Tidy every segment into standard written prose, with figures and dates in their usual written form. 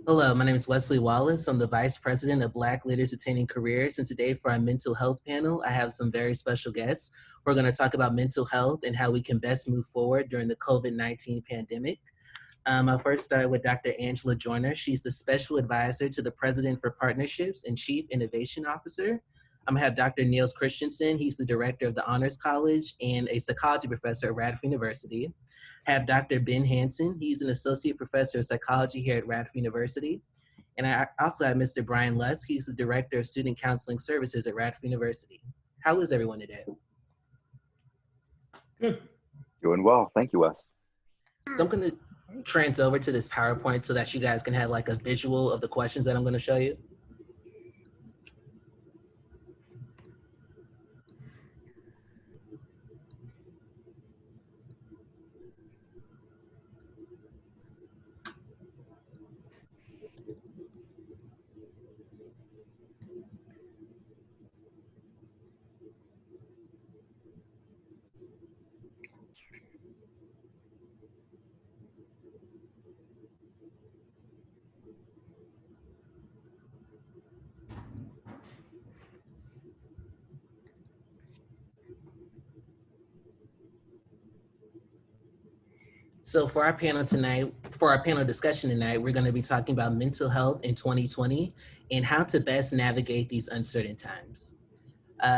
Hello, my name is Wesley Wallace. I'm the Vice President of Black Leaders Attaining Careers. And today for our mental health panel, I have some very special guests. We're going to talk about mental health and how we can best move forward during the COVID-19 pandemic. I'll first start with Dr. Angela Joyner. She's the Special Advisor to the President for Partnerships and Chief Innovation Officer. I'm gonna have Dr. Niels Christiansen. He's the Director of the Honors College and a psychology professor at Radcliffe University. I have Dr. Ben Hansen. He's an Associate Professor of Psychology here at Radcliffe University. And I also have Mr. Brian Lusk. He's the Director of Student Counseling Services at Radcliffe University. How is everyone today? Good. Doing well. Thank you, Wes. So I'm going to trans over to this PowerPoint so that you guys can have like a visual of the questions that I'm going to show you. So for our panel discussion tonight, we're going to be talking about mental health in 2020 and how to best navigate these uncertain times.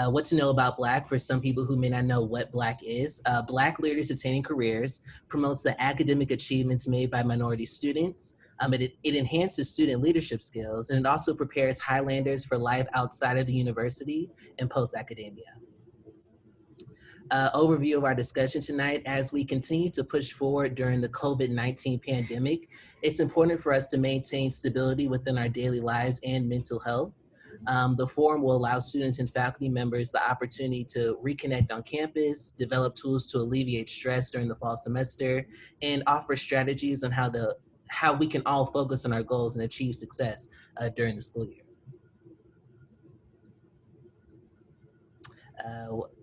What to know about BLAC for some people who may not know what BLAC is. BLAC Leaders Attaining Careers promotes the academic achievements made by minority students. It enhances student leadership skills, and it also prepares Highlanders for life outside of the university and post-academia. Overview of our discussion tonight. As we continue to push forward during the COVID-19 pandemic, it's important for us to maintain stability within our daily lives and mental health. The forum will allow students and faculty members the opportunity to reconnect on campus, develop tools to alleviate stress during the fall semester, and offer strategies on how we can all focus on our goals and achieve success during the school year.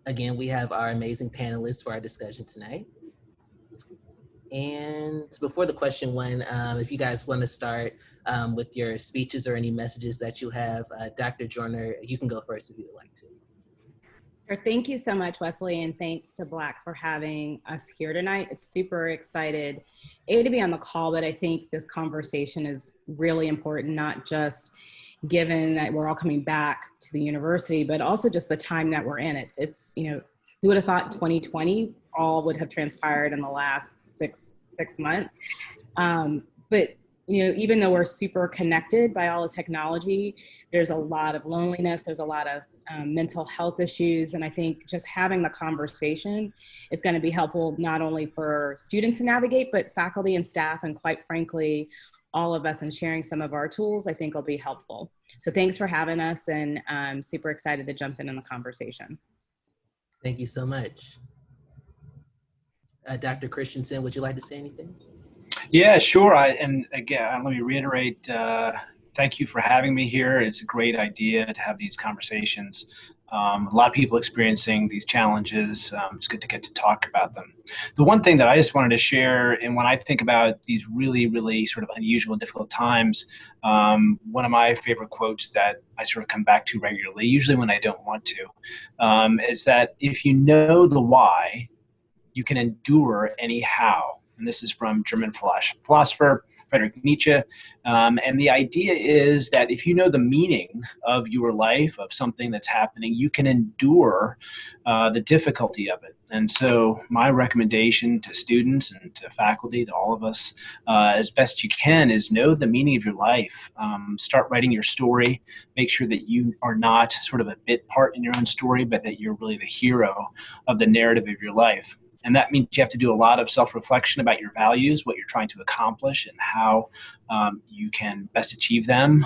Again, we have our amazing panelists for our discussion tonight. And before the question one, if you guys want to start with your speeches or any messages that you have, Dr. Joyner, you can go first if you would like to. Sure. Thank you so much, Wesley, and thanks to BLAC for having us here tonight. It's super excited, to be on the call, but I think this conversation is really important, not just given that we're all coming back to the university, but also just the time that we're in. It's who would have thought 2020 all would have transpired in the last six months. But even though we're super connected by all the technology, there's a lot of loneliness, there's a lot of mental health issues. And I think just having the conversation is going to be helpful not only for students to navigate, but faculty and staff, and quite frankly, all of us, and sharing some of our tools, I think will be helpful. So thanks for having us, and I'm super excited to jump in the conversation. Thank you so much. Dr. Christiansen, would you like to say anything? Yeah, sure. And again, let me reiterate, thank you for having me here. It's a great idea to have these conversations. A lot of people experiencing these challenges. It's good to get to talk about them. The one thing that I just wanted to share, and when I think about these really, really sort of unusual and difficult times, one of my favorite quotes that I sort of come back to regularly, usually when I don't want to, is that if you know the why, you can endure any how. And this is from German philosopher Friedrich Nietzsche. And the idea is that if you know the meaning of your life, of something that's happening, you can endure the difficulty of it. And so my recommendation to students and to faculty, to all of us, as best you can, is know the meaning of your life. Start writing your story. Make sure that you are not sort of a bit part in your own story, but that you're really the hero of the narrative of your life. And that means you have to do a lot of self-reflection about your values, what you're trying to accomplish, and how you can best achieve them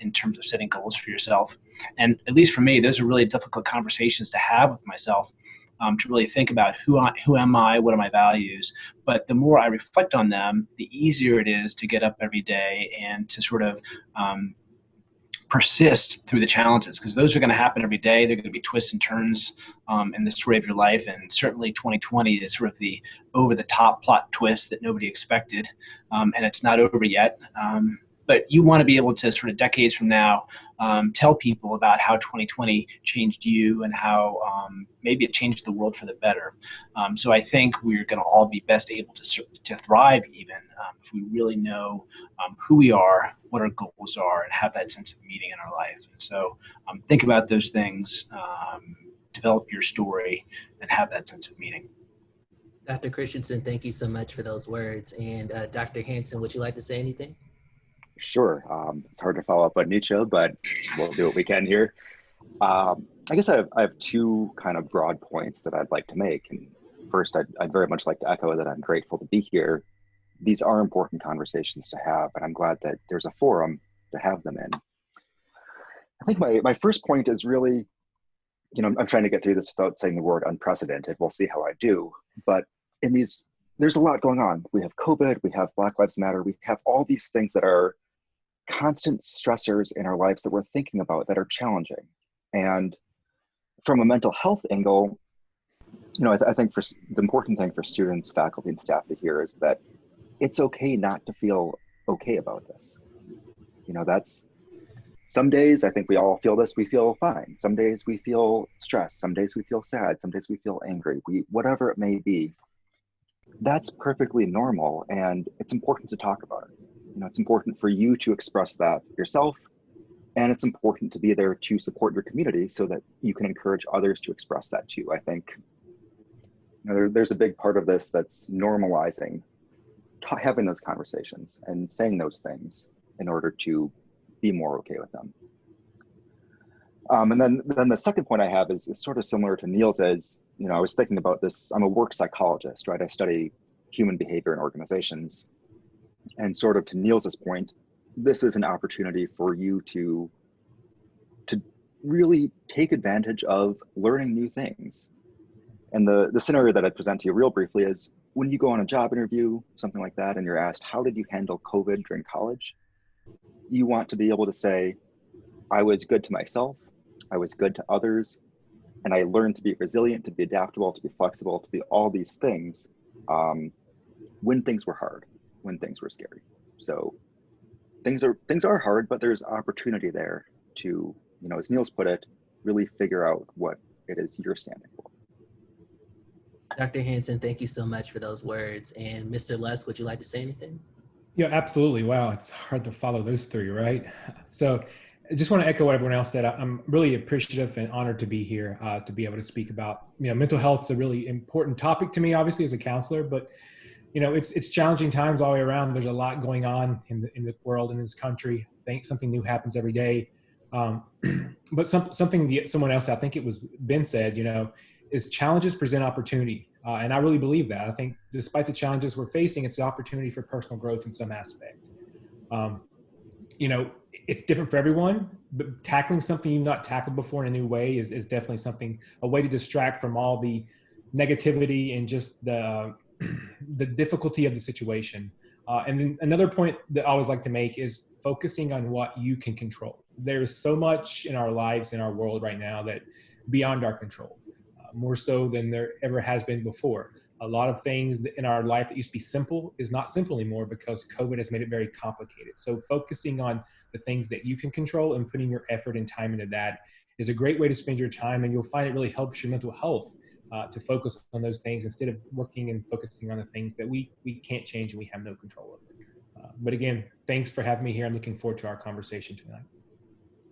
in terms of setting goals for yourself. And at least for me, those are really difficult conversations to have with myself, to really think about who am I, what are my values. But the more I reflect on them, the easier it is to get up every day and to sort of persist through the challenges, because those are going to happen every day. They're going to be twists and turns in the story of your life, and certainly 2020 is sort of the over-the-top plot twist that nobody expected, and it's not over yet. but you want to be able to sort of decades from now tell people about how 2020 changed you and how maybe it changed the world for the better. So I think we're going to all be best able to thrive even if we really know who we are, what our goals are, and have that sense of meaning in our life. And so think about those things, develop your story, and have that sense of meaning. Dr. Christiansen, thank you so much for those words. And Dr. Hansen, would you like to say anything? Sure. It's hard to follow up on Nietzsche, but we'll do what we can here. I guess I have two kind of broad points that I'd like to make. And first, I'd very much like to echo that I'm grateful to be here. These are important conversations to have, and I'm glad that there's a forum to have them in. I think my first point is really, I'm trying to get through this without saying the word unprecedented. We'll see how I do. But there's a lot going on. We have COVID, we have Black Lives Matter, we have all these things that are constant stressors in our lives that we're thinking about that are challenging. And from a mental health angle, I think the important thing for students, faculty, and staff to hear is that it's okay not to feel okay about this. That's some days I think we all feel this, we feel fine. Some days we feel stressed, some days we feel sad, some days we feel angry, whatever it may be. That's perfectly normal, and it's important to talk about it. It's important for you to express that yourself, and it's important to be there to support your community so that you can encourage others to express that too. I think there's a big part of this that's normalizing having those conversations and saying those things in order to be more okay with them. And then the second point I have is sort of similar to Neil's. As I was thinking about this. I'm a work psychologist, right? I study human behavior in organizations, and sort of to Neil's point, this is an opportunity for you to really take advantage of learning new things. And the scenario that I'd present to you real briefly is when you go on a job interview, something like that, and you're asked, how did you handle COVID during college? You want to be able to say, I was good to myself, I was good to others, and I learned to be resilient, to be adaptable, to be flexible, to be all these things when things were hard, when things were scary. So things are hard, but there's opportunity there to, as Niels put it, really figure out what it is you're standing for. Dr. Hansen, thank you so much for those words. And Mr. Lusk, would you like to say anything? Yeah, absolutely. Wow, it's hard to follow those three, right? So I just want to echo what everyone else said. I'm really appreciative and honored to be here, to be able to speak about, mental health is a really important topic to me, obviously, as a counselor, but it's challenging times all the way around. There's a lot going on in the world, in this country. I think something new happens every day. But something someone else, I think it was Ben said, is challenges present opportunity. And I really believe that. I think despite the challenges we're facing, it's an opportunity for personal growth in some aspect. It's different for everyone, but tackling something you've not tackled before in a new way is definitely a way to distract from all the negativity and just the difficulty of the situation. And then another point that I always like to make is focusing on what you can control. There is so much in our lives, in our world right now, that beyond our control, more so than there ever has been before. A lot of things in our life that used to be simple is not simple anymore because COVID has made it very complicated. So focusing on the things that you can control and putting your effort and time into that is a great way to spend your time, and you'll find it really helps your mental health to focus on those things instead of working and focusing on the things that we can't change and we have no control over. But again, thanks for having me here. I'm looking forward to our conversation tonight.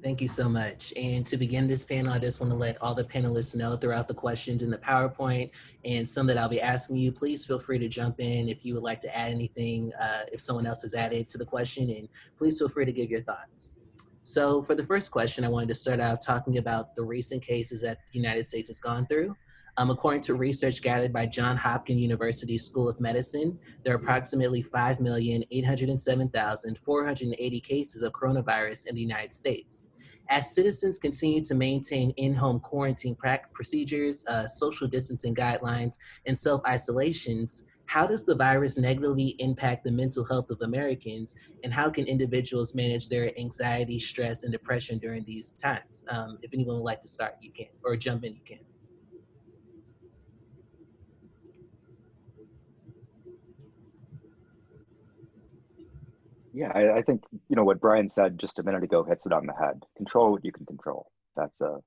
Thank you so much. And to begin this panel, I just want to let all the panelists know throughout the questions in the PowerPoint and some that I'll be asking you, please feel free to jump in if you would like to add anything, if someone else has added to the question, and please feel free to give your thoughts. So for the first question, I wanted to start out talking about the recent cases that the United States has gone through. According to research gathered by Johns Hopkins University School of Medicine, there are approximately 5,807,480 cases of coronavirus in the United States. As citizens continue to maintain in-home quarantine procedures, social distancing guidelines, and self-isolations, how does the virus negatively impact the mental health of Americans, and how can individuals manage their anxiety, stress, and depression during these times? If anyone would like to start, you can, or jump in, you can. Yeah, I think, what Brian said just a minute ago hits it on the head. Control what you can control. That's a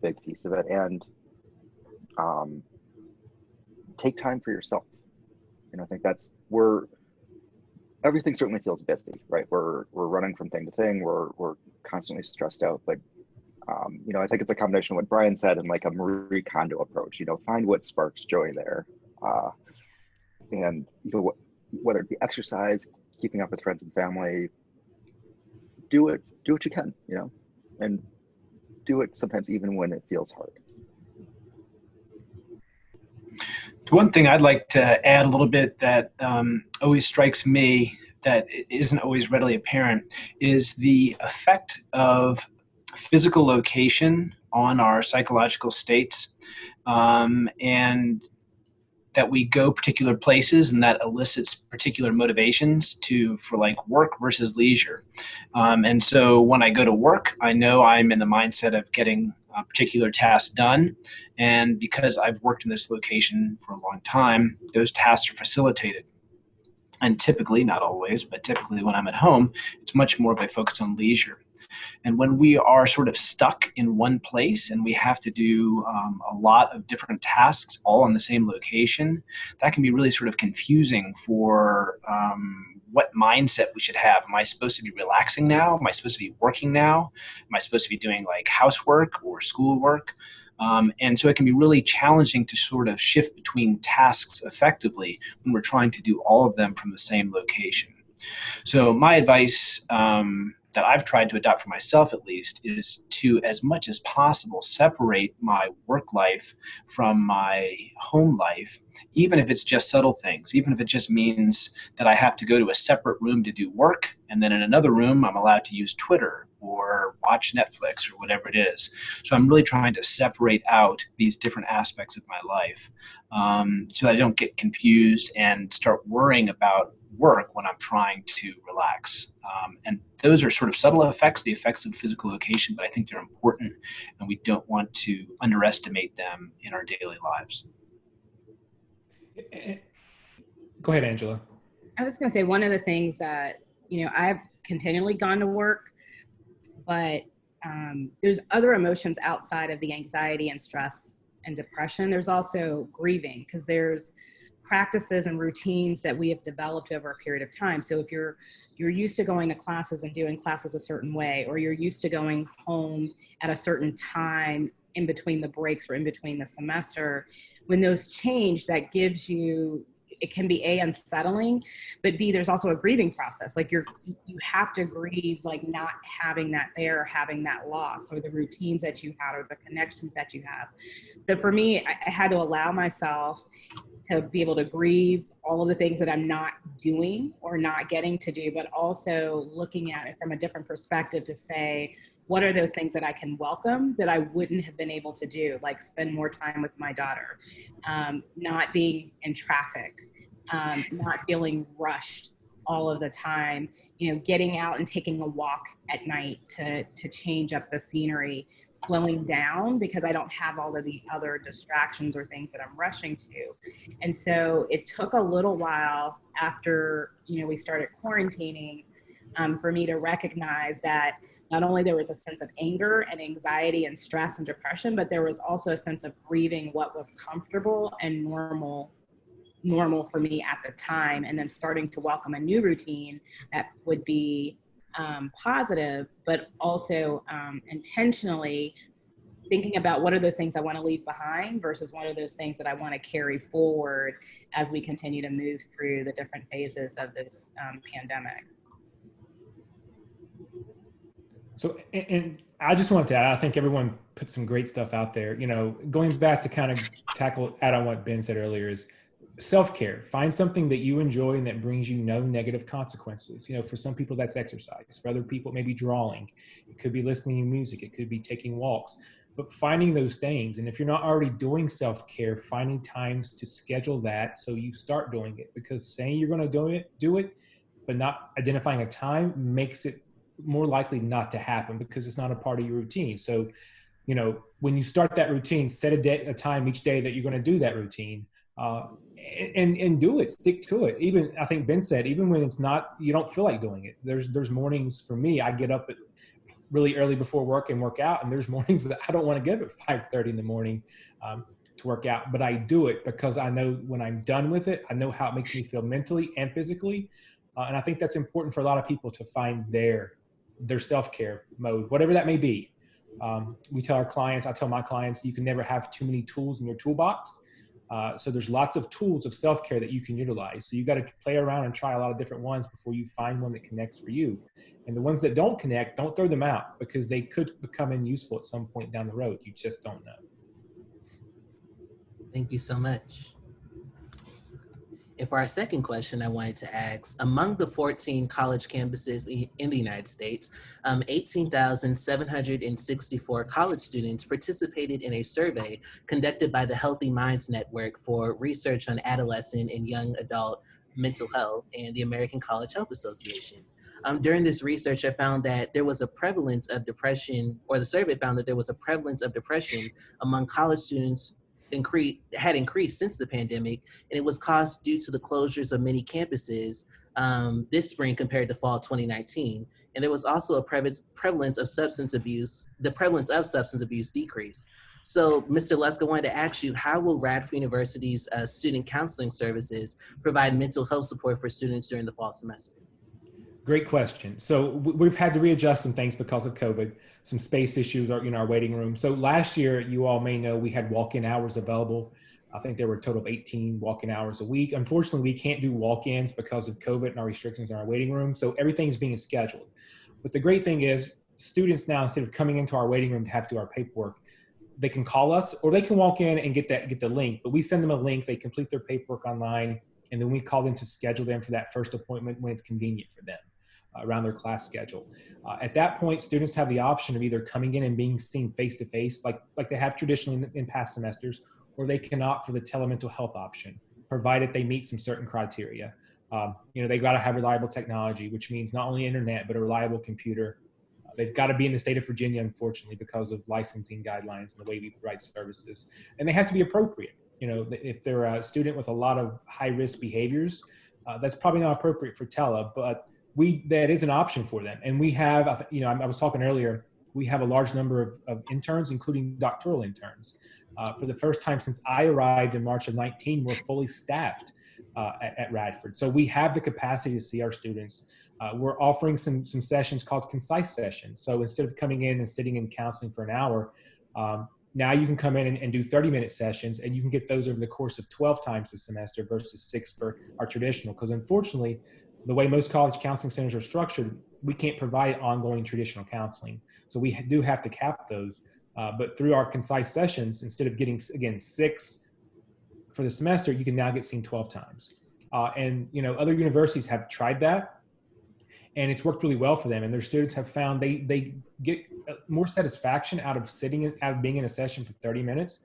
big piece of it. And um, take time for yourself. I think everything certainly feels busy, right? We're running from thing to thing. We're constantly stressed out, but I think it's a combination of what Brian said and like a Marie Kondo approach. Find what sparks joy there, and whether it be exercise, keeping up with friends and family, do what you can, and do it sometimes even when it feels hard. One thing I'd like to add a little bit that always strikes me that isn't always readily apparent is the effect of physical location on our psychological states, and that we go particular places and that elicits particular motivations for like work versus leisure. And so when I go to work, I know I'm in the mindset of getting a particular task done. And because I've worked in this location for a long time, those tasks are facilitated. And typically, not always, but typically when I'm at home, it's much more of a focus on leisure. And when we are sort of stuck in one place and we have to do a lot of different tasks all in the same location, that can be really sort of confusing for what mindset we should have. Am I supposed to be relaxing now? Am I supposed to be working now? Am I supposed to be doing like housework or schoolwork? And so it can be really challenging to sort of shift between tasks effectively when we're trying to do all of them from the same location. So my advice that I've tried to adopt for myself at least is to, as much as possible, separate my work life from my home life, even if it's just subtle things, even if it just means that I have to go to a separate room to do work, and then in another room I'm allowed to use Twitter or watch Netflix or whatever it is. So I'm really trying to separate out these different aspects of my life, so I don't get confused and start worrying about work when I'm trying to relax. And those are sort of subtle effects, the effects of physical location, but I think they're important and we don't want to underestimate them in our daily lives. Go ahead, Angela. I was going to say one of the things that, I've continually gone to work, but there's other emotions outside of the anxiety and stress and depression. There's also grieving, because there's practices and routines that we have developed over a period of time. So if you're used to going to classes and doing classes a certain way, or you're used to going home at a certain time in between the breaks or in between the semester, when those change, that gives you, it can be A, unsettling, but B, there's also a grieving process. Like you have to grieve, like not having that there, or having that loss, or the routines that you had, or the connections that you have. So for me, I had to allow myself to be able to grieve all of the things that I'm not doing or not getting to do, but also looking at it from a different perspective to say, what are those things that I can welcome that I wouldn't have been able to do, like spend more time with my daughter, not being in traffic, not feeling rushed all of the time, getting out and taking a walk at night to change up the scenery, slowing down because I don't have all of the other distractions or things that I'm rushing to. And so it took a little while after, we started quarantining, for me to recognize that not only there was a sense of anger and anxiety and stress and depression, but there was also a sense of grieving what was comfortable and normal for me at the time, and then starting to welcome a new routine that would be positive, but also intentionally thinking about what are those things I want to leave behind versus what are those things that I want to carry forward as we continue to move through the different phases of this pandemic. So, and I just wanted to add, I think everyone put some great stuff out there. Going back to kind of add on what Ben said earlier is self-care. Find something that you enjoy and that brings you no negative consequences. For some people that's exercise. For other people, maybe drawing. It could be listening to music. It could be taking walks. But finding those things, and if you're not already doing self-care, finding times to schedule that so you start doing it. Because saying you're going to do it, but not identifying a time makes it more likely not to happen because it's not a part of your routine. So, when you start that routine, set a time each day that you're going to do that routine. and do it, stick to it. Even, I think Ben said, even when it's not, you don't feel like doing it. There's mornings for me, I get up at really early before work and work out. And there's mornings that I don't want to get up at 5:30 in the morning to work out, but I do it because I know when I'm done with it, I know how it makes me feel mentally and physically. And I think that's important for a lot of people to find their self-care mode, whatever that may be. We tell our clients, I tell my clients, you can never have too many tools in your toolbox. So there's lots of tools of self-care that you can utilize. So you got to play around and try a lot of different ones before you find one that connects for you. And the ones that don't connect, don't throw them out, because they could become unuseful at some point down the road. You just don't know. Thank you so much. And for our second question, I wanted to ask, among the 14 college campuses in the United States, 18,764 college students participated in a survey conducted by the Healthy Minds Network for research on adolescent and young adult mental health and the American College Health Association. During this research, I found that there was a prevalence of depression, or the survey found that there was a prevalence of depression among college students had increased since the pandemic, and it was caused due to the closures of many campuses this spring compared to fall 2019. And there was also a prevalence of substance abuse. The prevalence of substance abuse decreased. So, Mr. Lusk, I wanted to ask you, how will Radford University's student counseling services provide mental health support for students during the fall semester? Great question. So we've had to readjust some things because of COVID, some space issues in our waiting room. So last year, you all may know, we had walk-in hours available. I think there were a total of 18 walk-in hours a week. Unfortunately, we can't do walk-ins because of COVID and our restrictions in our waiting room. So everything's being scheduled. But the great thing is, students now, instead of coming into our waiting room to have to do our paperwork, they can call us, or they can walk in and get the link. But we send them a link, they complete their paperwork online, and then we call them to schedule them for that first appointment when it's convenient for them around their class schedule. At that point, students have the option of either coming in and being seen face-to-face, like they have traditionally in past semesters, or they can opt for the telemental health option, provided they meet some certain criteria. They got to have reliable technology, which means not only internet, but a reliable computer. They've got to be in the state of Virginia, unfortunately, because of licensing guidelines and the way we provide services. And they have to be appropriate. If they're a student with a lot of high-risk behaviors, that's probably not appropriate for tele, but that is an option for them. And we have, I was talking earlier, we have a large number of interns, including doctoral interns. For the first time since I arrived in March of 19, we're fully staffed at Radford. So we have the capacity to see our students. We're offering some sessions called concise sessions. So instead of coming in and sitting in counseling for an hour, now you can come in and do 30-minute sessions, and you can get those over the course of 12 times a semester versus 6 for our traditional. Because unfortunately, the way most college counseling centers are structured, we can't provide ongoing traditional counseling. So we do have to cap those. But through our concise sessions, instead of getting, again, 6 for the semester, you can now get seen 12 times. And other universities have tried that, and it's worked really well for them. And their students have found they get more satisfaction out of being in a session for 30 minutes.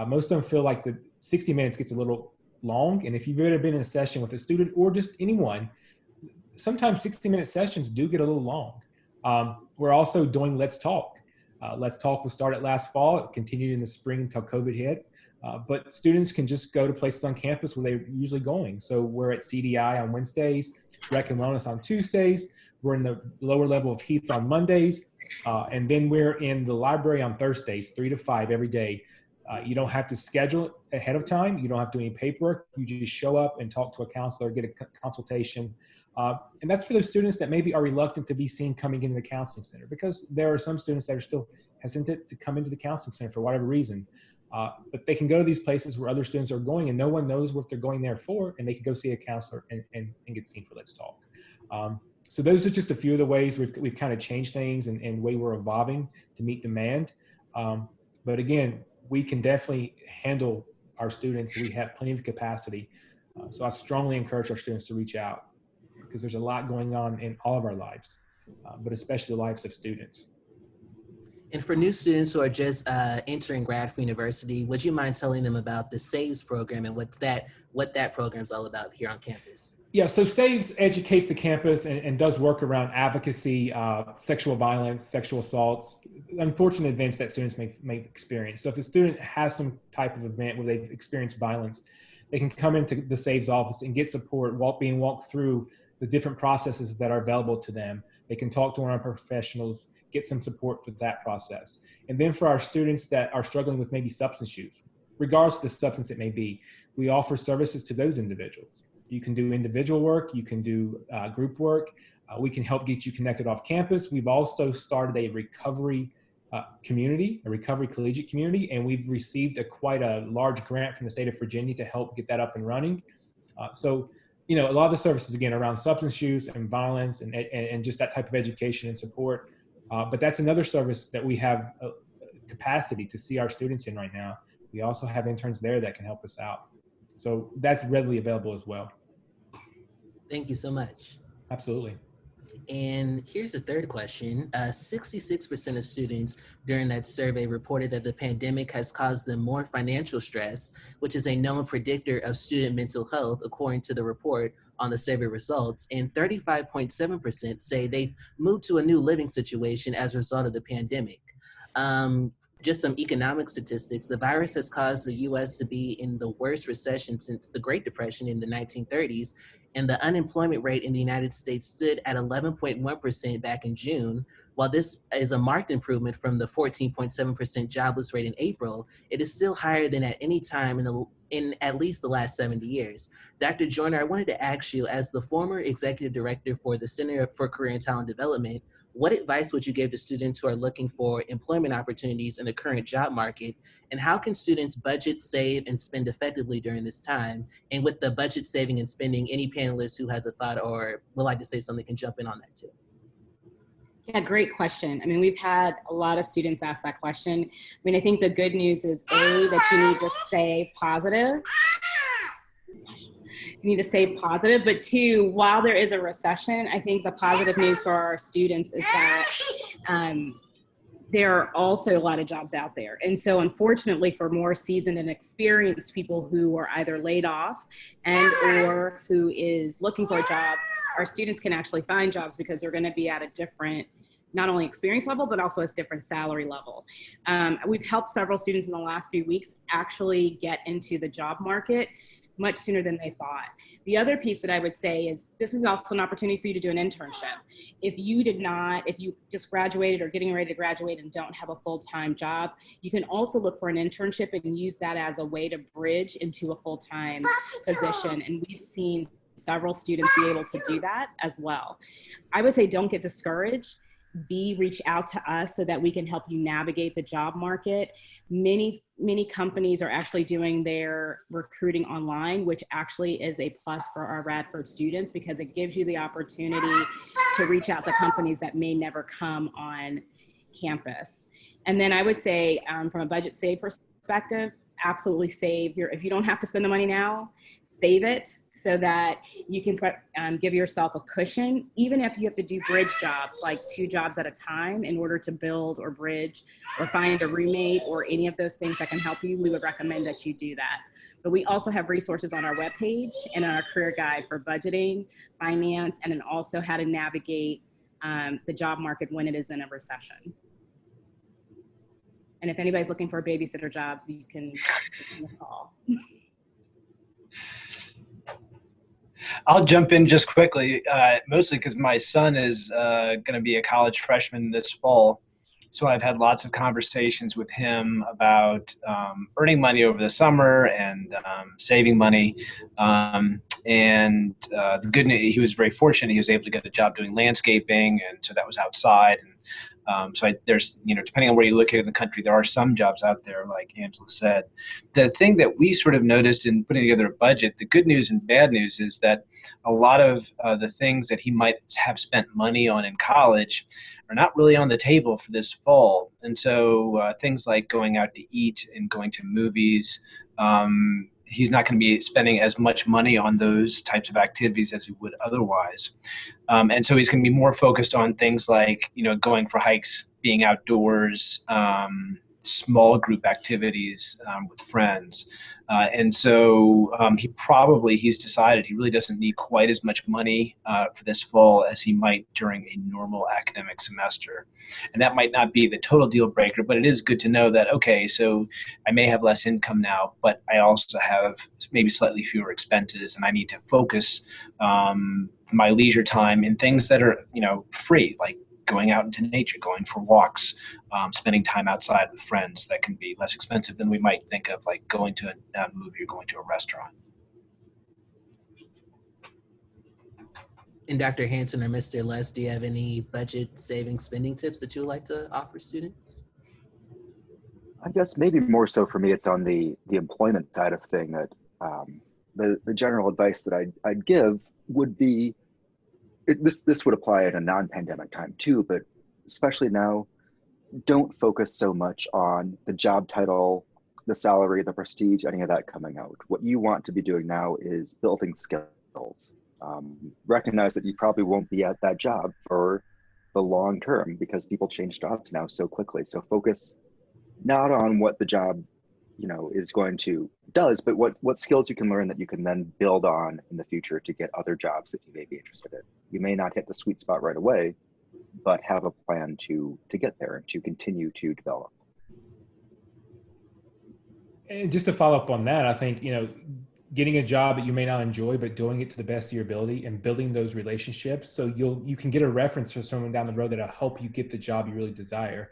Most of them feel like the 60 minutes gets a little long. And if you've ever been in a session with a student or just anyone, sometimes 60-minute sessions do get a little long. We're also doing Let's Talk. Let's Talk was started last fall. It continued in the spring until COVID hit. But students can just go to places on campus where they're usually going. So we're at CDI on Wednesdays, Rec and Wellness on Tuesdays. We're in the lower level of Heath on Mondays. And then we're in the library on Thursdays, 3 to 5 every day. You don't have to schedule it ahead of time. You don't have to do any paperwork. You just show up and talk to a counselor, get a consultation. And that's for those students that maybe are reluctant to be seen coming into the counseling center, because there are some students that are still hesitant to come into the counseling center for whatever reason. But they can go to these places where other students are going, and no one knows what they're going there for, and they can go see a counselor and get seen for Let's Talk. So those are just a few of the ways we've kind of changed things and the way we're evolving to meet demand. But again, we can definitely handle our students. We have plenty of capacity. So I strongly encourage our students to reach out, because there's a lot going on in all of our lives, but especially the lives of students. And for new students who are just entering Radford University, would you mind telling them about the SAVES program and what that program is all about here on campus? Yeah, so SAVES educates the campus and does work around advocacy, sexual violence, sexual assaults, unfortunate events that students may experience. So if a student has some type of event where they've experienced violence, they can come into the SAVES office and get support, being walked through the different processes that are available to them. They can talk to one of our professionals, get some support for that process. And then for our students that are struggling with maybe substance use, regardless of the substance it may be, we offer services to those individuals. You can do individual work, you can do group work, we can help get you connected off campus. We've also started a recovery community, a recovery collegiate community, and we've received quite a large grant from the state of Virginia to help get that up and running. So, you know, a lot of the services, again, around substance use and violence and just that type of education and support. But that's another service that we have a capacity to see our students in right now. We also have interns there that can help us out. So that's readily available as well. Thank you so much. Absolutely. And here's the third question. 66% of students during that survey reported that the pandemic has caused them more financial stress, which is a known predictor of student mental health, according to the report on the survey results. And 35.7% say they've moved to a new living situation as a result of the pandemic. Just some economic statistics. The virus has caused the US to be in the worst recession since the Great Depression in the 1930s. And the unemployment rate in the United States stood at 11.1% back in June. While this is a marked improvement from the 14.7% jobless rate in April, it is still higher than at any time in at least the last 70 years. Dr. Joyner, I wanted to ask you, as the former executive director for the Center for Career and Talent Development, what advice would you give to students who are looking for employment opportunities in the current job market? And how can students budget, save, and spend effectively during this time? And with the budget, saving, and spending, any panelist who has a thought or would like to say something can jump in on that too. Yeah, great question. I mean, we've had a lot of students ask that question. I mean, I think the good news is that you need to stay positive. You need to stay positive, but two, while there is a recession, I think the positive news for our students is that there are also a lot of jobs out there. And so unfortunately for more seasoned and experienced people who are either laid off and or who is looking for a job, our students can actually find jobs because they're gonna be at a different, not only experience level, but also a different salary level. We've helped several students in the last few weeks actually get into the job market much sooner than they thought. The other piece that I would say is this is also an opportunity for you to do an internship. If you just graduated or getting ready to graduate and don't have a full-time job, you can also look for an internship and use that as a way to bridge into a full-time position. And we've seen several students be able to do that as well. I would say don't get discouraged. Reach out to us so that we can help you navigate the job market. Many companies are actually doing their recruiting online, which actually is a plus for our Radford students because it gives you the opportunity to reach out to companies that may never come on campus. And then I would say from a budget save perspective, absolutely save if you don't have to spend the money now, save it so that you can give yourself a cushion, even if you have to do bridge jobs, like 2 jobs at a time in order to build or bridge or find a roommate or any of those things that can help you. We would recommend that you do that. But we also have resources on our webpage and on our career guide for budgeting, finance, and then also how to navigate the job market when it is in a recession. And if anybody's looking for a babysitter job, you can call. I'll jump in just quickly, mostly because my son is going to be a college freshman this fall. So I've had lots of conversations with him about earning money over the summer and saving money. And the good news, he was very fortunate. He was able to get a job doing landscaping, and so that was outside. And there's, depending on where you look at in the country, there are some jobs out there, like Angela said. The thing that we sort of noticed in putting together a budget, the good news and bad news is that a lot of the things that he might have spent money on in college are not really on the table for this fall. And so things like going out to eat and going to movies, he's not going to be spending as much money on those types of activities as he would otherwise. And so he's going to be more focused on things like, going for hikes, being outdoors, small group activities with friends. And so he's decided he really doesn't need quite as much money for this fall as he might during a normal academic semester. And that might not be the total deal breaker, but it is good to know that, okay, so I may have less income now, but I also have maybe slightly fewer expenses, and I need to focus my leisure time in things that are, free, like going out into nature, going for walks, spending time outside with friends that can be less expensive than we might think of, like going to a movie or going to a restaurant. And Dr. Hansen or Mr. Lusk, do you have any budget saving spending tips that you would like to offer students? I guess maybe more so for me, it's on the employment side of thing that the general advice that I'd give would be, this would apply in a non-pandemic time too, but especially now, don't focus so much on the job title, the salary, the prestige, any of that coming out. What you want to be doing now is building skills. Recognize that you probably won't be at that job for the long term because people change jobs now so quickly. So focus not on what the job is going to does, but what skills you can learn that you can then build on in the future to get other jobs that you may be interested in. You may not hit the sweet spot right away, but have a plan to get there and to continue to develop. And just to follow up on that, I think, getting a job that you may not enjoy, but doing it to the best of your ability and building those relationships so you can get a reference for someone down the road that'll help you get the job you really desire.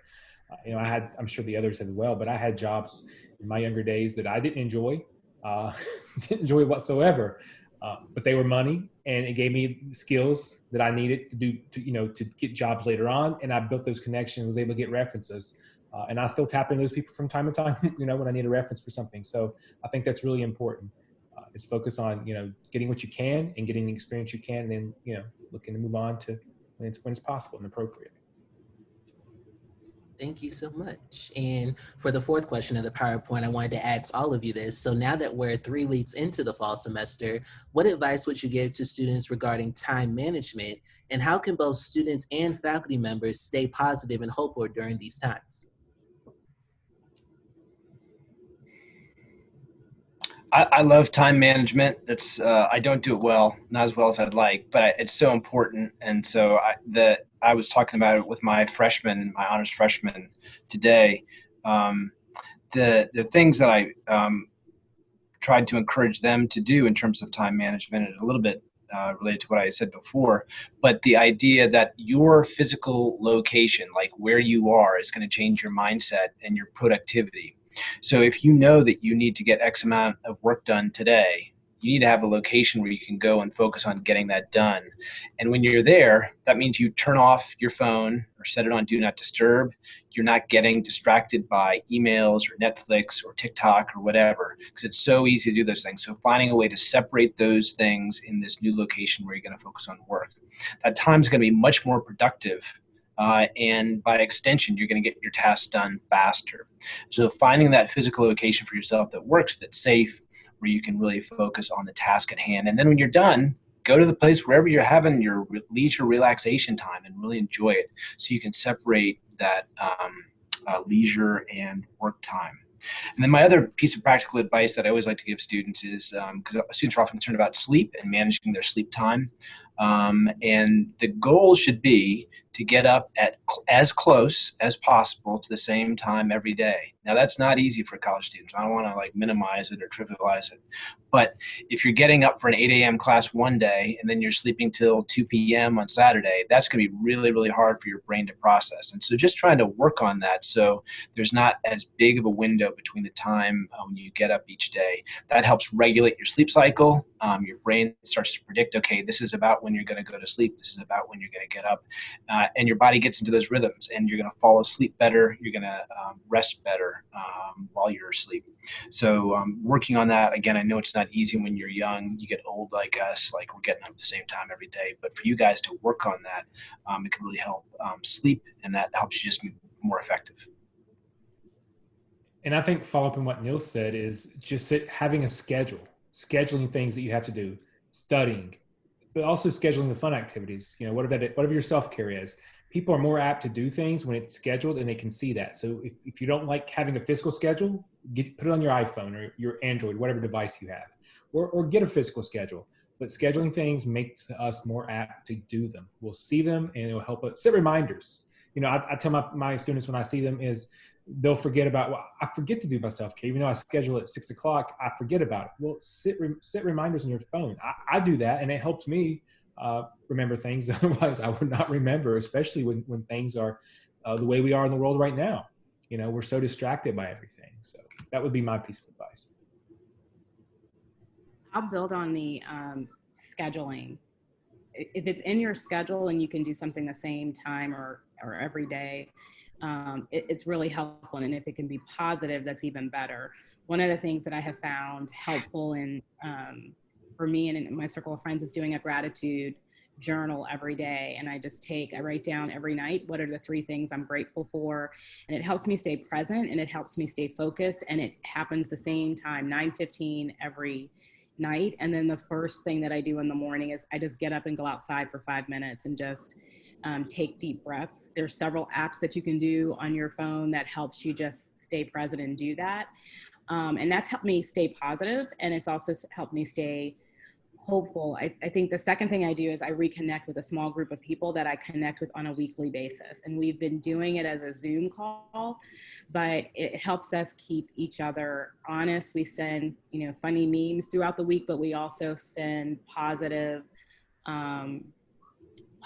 I'm sure the others as well, but I had jobs in my younger days that I didn't enjoy, didn't enjoy whatsoever, but they were money, and it gave me skills that I needed to get jobs later on. And I built those connections, was able to get references, and I still tap into those people from time to time, when I need a reference for something. So I think that's really important. Is focus on, getting what you can and getting the experience you can, and then, looking to move on to when it's possible and appropriate. Thank you so much. And for the fourth question of the PowerPoint, I wanted to ask all of you this. So now that we're 3 weeks into the fall semester, what advice would you give to students regarding time management, and how can both students and faculty members stay positive and hopeful during these times? I love time management. I don't do it well, not as well as I'd like, but it's so important. And so I was talking about it with my honors freshmen today. The things that I tried to encourage them to do in terms of time management, and a little bit related to what I said before, but the idea that your physical location, like where you are, is going to change your mindset and your productivity. So if you know that you need to get X amount of work done today, you need to have a location where you can go and focus on getting that done. And when you're there, that means you turn off your phone or set it on Do Not Disturb. You're not getting distracted by emails or Netflix or TikTok or whatever, because it's so easy to do those things. So finding a way to separate those things in this new location where you're going to focus on work. That time is going to be much more productive. And by extension, you're going to get your tasks done faster. So finding that physical location for yourself that works, that's safe, where you can really focus on the task at hand. And then when you're done, go to the place wherever you're having your leisure relaxation time and really enjoy it, so you can separate that leisure and work time. And then my other piece of practical advice that I always like to give students is, because students are often concerned about sleep and managing their sleep time. And the goal should be to get up at as close as possible to the same time every day. Now, that's not easy for college students. I don't want to minimize it or trivialize it. But if you're getting up for an 8 a.m. class one day and then you're sleeping till 2 p.m. on Saturday, that's going to be really, really hard for your brain to process. And so just trying to work on that so there's not as big of a window between the time when you get up each day. That helps regulate your sleep cycle. Your brain starts to predict, okay, this is about when you're going to go to sleep. This is about when you're going to get up. And your body gets into those rhythms, and you're going to fall asleep better. You're going to rest better while you're asleep. So working on that, again, I know it's not easy when you're young. You get old like us, like we're getting up at the same time every day. But for you guys to work on that, it can really help sleep, and that helps you just be more effective. And I think follow up on what Neil said is just having a schedule, scheduling things that you have to do, studying, but also scheduling the fun activities. You know, whatever your self-care is. People are more apt to do things when it's scheduled and they can see that. So if you don't like having a physical schedule, put it on your iPhone or your Android, whatever device you have, or get a physical schedule. But scheduling things makes us more apt to do them. We'll see them and it'll help us set reminders. You know, I tell my students when I see them is they'll forget about, well, I forget to do my self-care. Even though I schedule it at 6 o'clock, I forget about it. Well, set reminders on your phone. I do that and it helps me remember things. Otherwise I would not remember, especially when things are the way we are in the world right now. You know, we're so distracted by everything. So that would be my piece of advice. I'll build on the scheduling. If it's in your schedule and you can do something the same time or every day, it's really helpful. And if it can be positive, that's even better. One of the things that I have found helpful in for me and in my circle of friends is doing a gratitude journal every day. And I write down every night, what are the 3 things I'm grateful for? And it helps me stay present and it helps me stay focused. And it happens the same time, 9:15 every night. And then the first thing that I do in the morning is I just get up and go outside for 5 minutes and just take deep breaths. There's several apps that you can do on your phone that helps you just stay present and do that. And that's helped me stay positive, and it's also helped me stay hopeful. I think the second thing I do is I reconnect with a small group of people that I connect with on a weekly basis. And we've been doing it as a Zoom call, but it helps us keep each other honest. We send, funny memes throughout the week, but we also send positive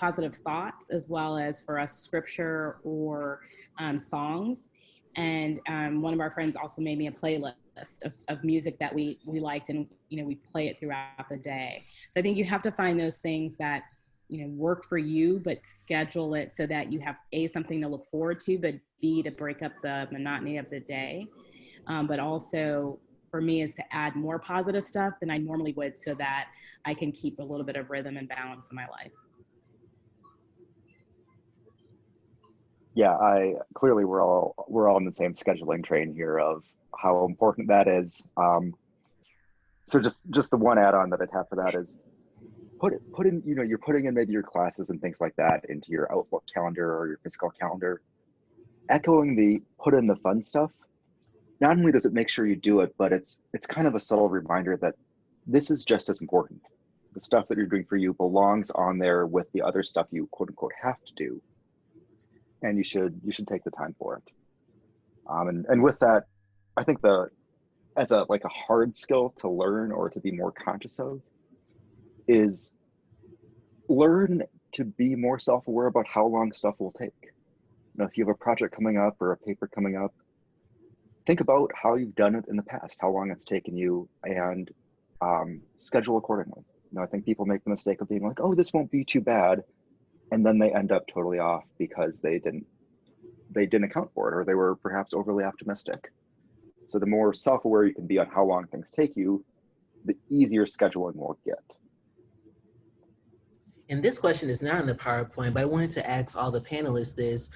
thoughts, as well as for us scripture or songs. And one of our friends also made me a playlist of music that we liked, and we play it throughout the day. So I think you have to find those things that work for you, but schedule it so that you have something to look forward to, but B, to break up the monotony of the day. But also for me is to add more positive stuff than I normally would, so that I can keep a little bit of rhythm and balance in my life. Yeah, clearly we're all on the same scheduling train here of how important that is. So just the one add-on that I'd have for that is put in, you're putting in maybe your classes and things like that into your Outlook calendar or your physical calendar. Echoing the put in the fun stuff, not only does it make sure you do it, but it's kind of a subtle reminder that this is just as important. The stuff that you're doing for you belongs on there with the other stuff you quote unquote have to do. And you should take the time for it. And with that, I think as a hard skill to learn or to be more conscious of is learn to be more self-aware about how long stuff will take. If you have a project coming up or a paper coming up, think about how you've done it in the past, how long it's taken you, and schedule accordingly. I think people make the mistake of being like, oh, this won't be too bad. And then they end up totally off because they didn't account for it, or they were perhaps overly optimistic. So the more self-aware you can be on how long things take you, the easier scheduling will get. And this question is not in the PowerPoint, but I wanted to ask all the panelists this.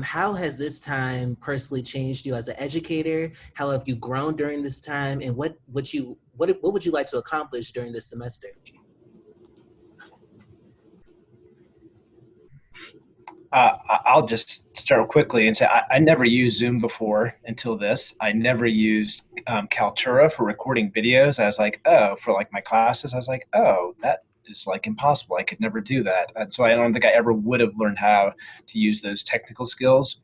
How has this time personally changed you as an educator? How have you grown during this time? And what would you like to accomplish during this semester? I'll just start quickly and say I never used Zoom before until this. I never used Kaltura for recording videos. I was like, oh, for my classes, I was like, oh, that is impossible. I could never do that. And so I don't think I ever would have learned how to use those technical skills.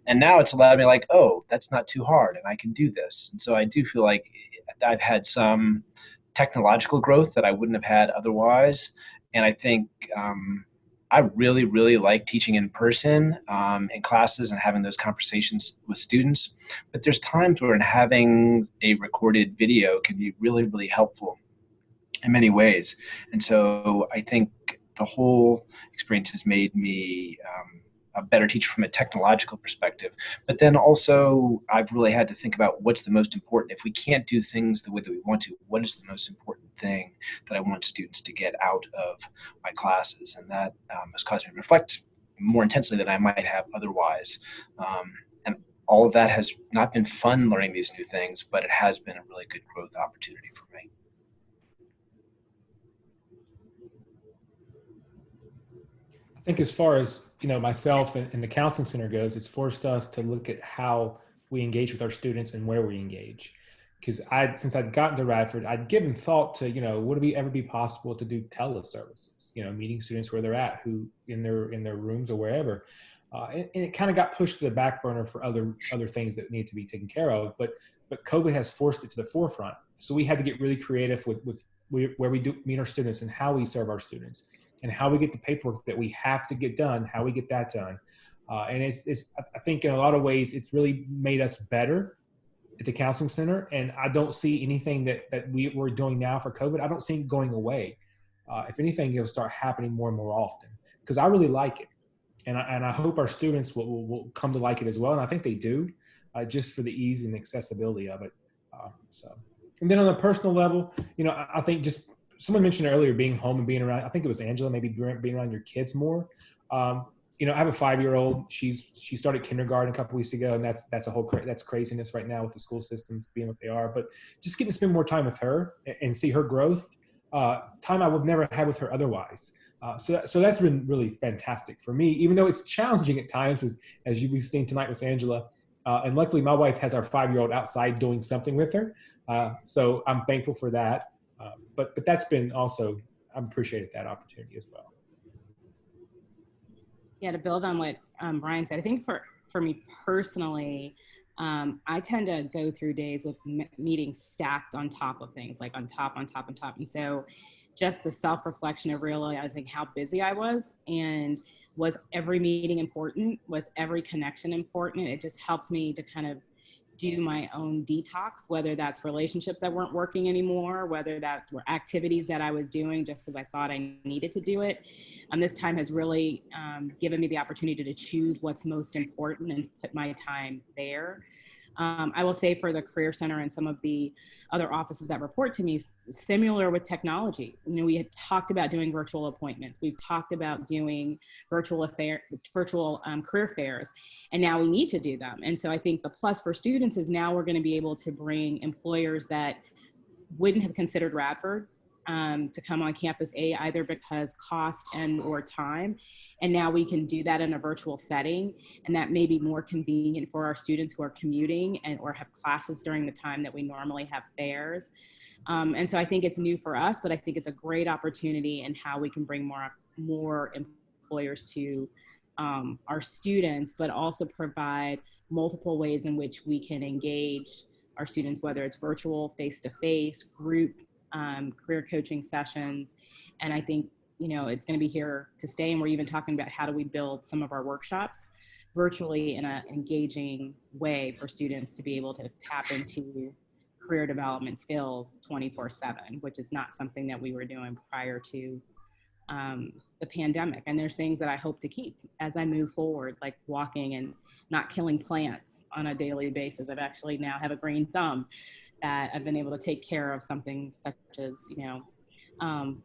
And now it's allowed me oh, that's not too hard and I can do this. And so I do feel like I've had some technological growth that I wouldn't have had otherwise. And I think I really, really like teaching in person in classes and having those conversations with students. But there's times where having a recorded video can be really, really helpful in many ways. And so I think the whole experience has made me a better teacher from a technological perspective. But then also I've really had to think about what's the most important. If we can't do things the way that we want to, what is the most important thing that I want students to get out of my classes? And that has caused me to reflect more intensely than I might have otherwise. And all of that has not been fun learning these new things, but it has been a really good growth opportunity for me. I think as far as, myself and the counseling center goes, it's forced us to look at how we engage with our students and where we engage. Because since I'd gotten to Radford, I'd given thought to, would it ever be possible to do teleservices, meeting students where they're at, who in their rooms or wherever. And it kind of got pushed to the back burner for other things that need to be taken care of. But COVID has forced it to the forefront. So we had to get really creative with where we do meet our students and how we serve our students and how we get the paperwork that we have to get done, how we get that done. And I think in a lot of ways, it's really made us better at the counseling center. And I don't see anything that we're doing now for COVID. I don't see it going away. If anything, it'll start happening more and more often because I really like it. And I hope our students will come to like it as well. And I think they do, just for the ease and accessibility of it. And then on a personal level, I think just someone mentioned earlier being home and being around, I think it was Angela, maybe being around your kids more. I have a 5-year-old. She started kindergarten a couple weeks ago, and that's craziness right now with the school systems being what they are. But just getting to spend more time with her and see her growth, time I would never have with her otherwise. So that's been really fantastic for me, even though it's challenging at times, as we've seen tonight with Angela. And luckily, my wife has our 5-year-old outside doing something with her. So I'm thankful for that. But that's been also, I've appreciated that opportunity as well. Yeah, to build on what Brian said, I think for me personally, I tend to go through days with meetings stacked on top of things, like on top. And so just the self-reflection of realizing how busy I was, and was every meeting important? Was every connection important? It just helps me to kind of do my own detox, whether that's relationships that weren't working anymore, whether that were activities that I was doing just because I thought I needed to do it. This time has really given me the opportunity to choose what's most important and put my time there. I will say for the Career Center and some of the other offices that report to me, similar with technology. We had talked about doing virtual appointments. We've talked about doing virtual career fairs, and now we need to do them. And so I think the plus for students is now we're going to be able to bring employers that wouldn't have considered Radford to come on campus, either because cost and or time. And now we can do that in a virtual setting, and that may be more convenient for our students who are commuting and or have classes during the time that we normally have fairs. And so I think it's new for us, but I think it's a great opportunity in how we can bring more employers to our students, but also provide multiple ways in which we can engage our students, whether it's virtual, face-to-face, group, career coaching sessions. And I think, it's going to be here to stay. And we're even talking about how do we build some of our workshops virtually in an engaging way for students to be able to tap into career development skills 24/7, which is not something that we were doing prior to the pandemic. And there's things that I hope to keep as I move forward, like walking and not killing plants on a daily basis. I've actually now have a green thumb that I've been able to take care of something such as,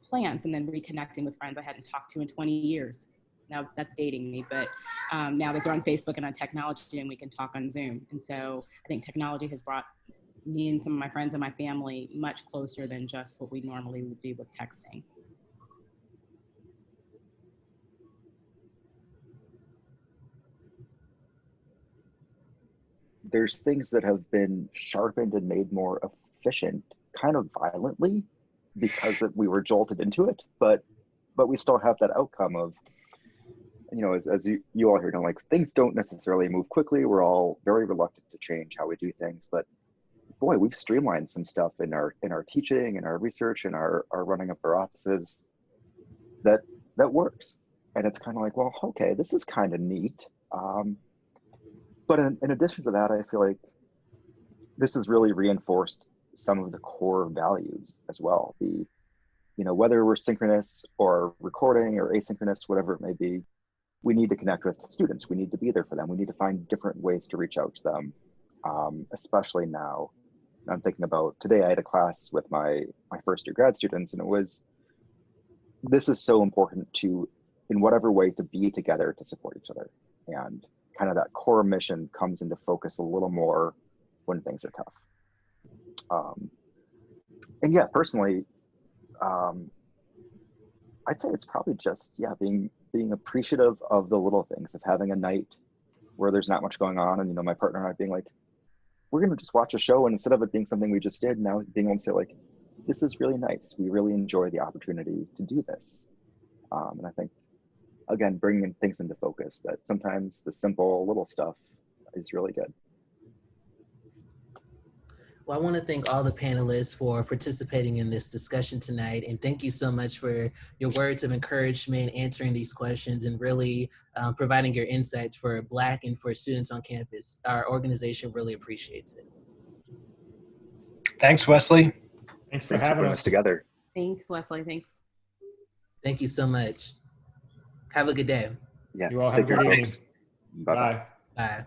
plants, and then reconnecting with friends I hadn't talked to in 20 years. Now that's dating me, but now that they're on Facebook and on technology and we can talk on Zoom. And so I think technology has brought me and some of my friends and my family much closer than just what we normally would do with texting. There's things that have been sharpened and made more efficient kind of violently because we were jolted into it, but we still have that outcome of, as you all hear, like things don't necessarily move quickly. We're all very reluctant to change how we do things, but boy, we've streamlined some stuff in our teaching and our research and our running of our offices that works. And it's kind of like, well, okay, this is kind of neat. But in addition to that, I feel like this has really reinforced some of the core values as well. Whether we're synchronous or recording or asynchronous, whatever it may be, we need to connect with students. We need to be there for them. We need to find different ways to reach out to them, especially now. I'm thinking about today, I had a class with my first year grad students, and this is so important to, in whatever way, to be together to support each other. And kind of that core mission comes into focus a little more when things are tough. And yeah, personally, I'd say it's probably just, being being appreciative of the little things, of having a night where there's not much going on, and my partner and I being like, we're going to just watch a show, and instead of it being something we just did, now being able to say like, this is really nice. We really enjoy the opportunity to do this. And I think, again, bringing things into focus, that sometimes the simple little stuff is really good. Well, I want to thank all the panelists for participating in this discussion tonight. And thank you so much for your words of encouragement, answering these questions, and really providing your insights for BLAC and for students on campus. Our organization really appreciates it. Thanks, Wesley. Thanks for having us together. Thanks, Wesley. Thanks. Thank you so much. Have a good day. Yeah. You all have a good evening. Bye-bye. Bye.